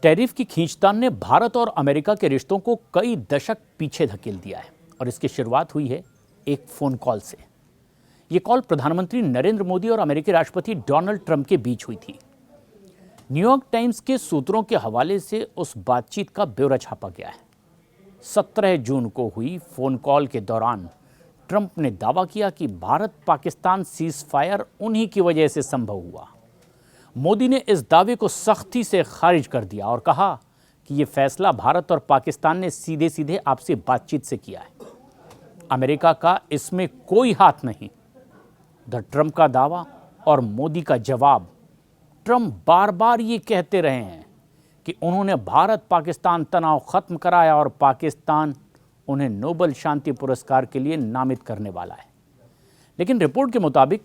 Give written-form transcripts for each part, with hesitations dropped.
Tariff की खींचतान ने भारत और अमेरिका के रिश्तों को कई दशक पीछे धकेल दिया है और इसकी शुरुआत हुई है एक फोन कॉल से। ये कॉल प्रधानमंत्री नरेंद्र मोदी और अमेरिकी राष्ट्रपति डोनाल्ड ट्रंप के बीच हुई थी। न्यूयॉर्क टाइम्स के सूत्रों के हवाले से उस बातचीत का ब्यौरा छापा गया है। 17 जून को हुई फोन कॉल के दौरान ट्रंप ने दावा किया कि भारत पाकिस्तान सीज फायर उन्हीं की वजह से संभव हुआ। मोदी ने इस दावे को सख्ती से खारिज कर दिया और कहा कि यह फैसला भारत और पाकिस्तान ने सीधे सीधे आपसी बातचीत से किया है। अमेरिका का इसमें कोई हाथ नहीं। ट्रंप का दावा और मोदी का जवाब। ट्रंप बार बार ये कहते रहे हैं कि उन्होंने भारत पाकिस्तान तनाव खत्म कराया और पाकिस्तान उन्हें नोबेल शांति पुरस्कार के लिए नामित करने वाला है। लेकिन रिपोर्ट के मुताबिक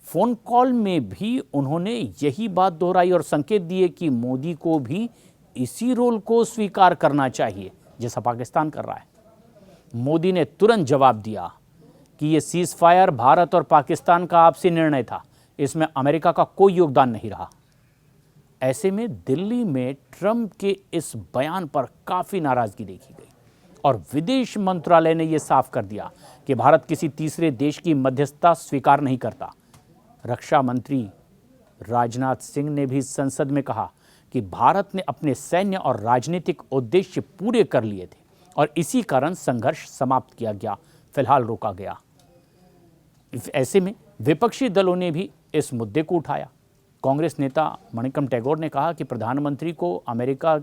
फोन कॉल में भी उन्होंने यही बात दोहराई और संकेत दिए कि मोदी को भी इसी रोल को स्वीकार करना चाहिए जैसा पाकिस्तान कर रहा है। मोदी ने तुरंत जवाब दिया कि यह सीज फायर भारत और पाकिस्तान का आपसी निर्णय था, इसमें अमेरिका का कोई योगदान नहीं रहा। ऐसे में दिल्ली में ट्रंप के इस बयान पर काफी नाराजगी देखी गई और विदेश मंत्रालय ने यह साफ कर दिया कि भारत किसी तीसरे देश की मध्यस्थता स्वीकार नहीं करता। रक्षा मंत्री राजनाथ सिंह ने भी संसद में कहा कि भारत ने अपने सैन्य और राजनीतिक उद्देश्य पूरे कर लिए थे और इसी कारण संघर्ष समाप्त किया गया, फिलहाल रोका गया। ऐसे में विपक्षी दलों ने भी इस मुद्दे को उठाया। कांग्रेस नेता मणिकम टैगोर ने कहा कि प्रधानमंत्री को अमेरिका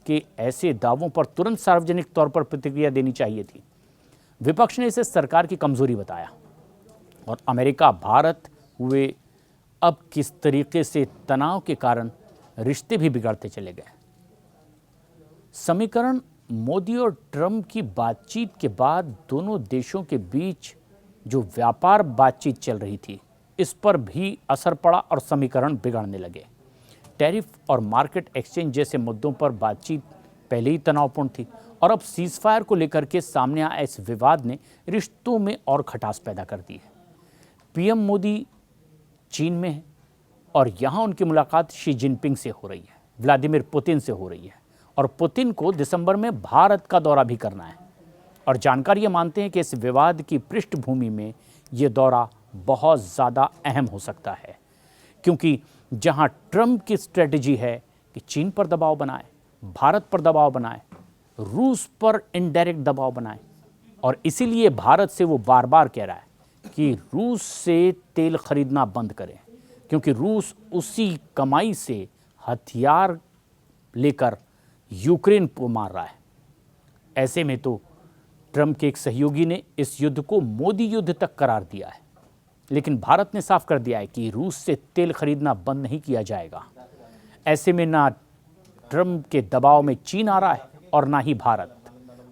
के ऐसे दावों पर तुरंत सार्वजनिक तौर पर प्रतिक्रिया देनी चाहिए थी। विपक्ष ने इसे सरकार की कमजोरी बताया और अमेरिका भारत हुए अब किस तरीके से तनाव के कारण रिश्ते भी बिगड़ते चले गए। समीकरण मोदी और ट्रंप की बातचीत के बाद दोनों देशों के बीच जो व्यापार बातचीत चल रही थी, इस पर भी असर पड़ा और समीकरण बिगड़ने लगे। टैरिफ और मार्केट एक्सचेंज जैसे मुद्दों पर बातचीत पहले ही तनावपूर्ण थी और अब सीज फायर को लेकर के सामने आया इस विवाद ने रिश्तों में और खटास पैदा कर दी है। पीएम मोदी चीन में है और यहाँ उनकी मुलाकात शी जिनपिंग से हो रही है, व्लादिमीर पुतिन से हो रही है और पुतिन को दिसंबर में भारत का दौरा भी करना है। और जानकार ये मानते हैं कि इस विवाद की पृष्ठभूमि में ये दौरा बहुत ज़्यादा अहम हो सकता है, क्योंकि जहाँ ट्रंप की स्ट्रेटजी है कि चीन पर दबाव बनाए, भारत पर दबाव बनाए, रूस पर इनडायरेक्ट दबाव बनाए और इसीलिए भारत से वो बार बार कह रहा है कि रूस से तेल खरीदना बंद करें, क्योंकि रूस उसी कमाई से हथियार लेकर यूक्रेन को मार रहा है। ऐसे में तो ट्रंप के एक सहयोगी ने इस युद्ध को मोदी युद्ध तक करार दिया है, लेकिन भारत ने साफ कर दिया है कि रूस से तेल खरीदना बंद नहीं किया जाएगा। ऐसे में ना ट्रंप के दबाव में चीन आ रहा है और ना ही भारत,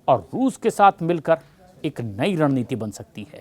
और रूस के साथ मिलकर एक नई रणनीति बन सकती है।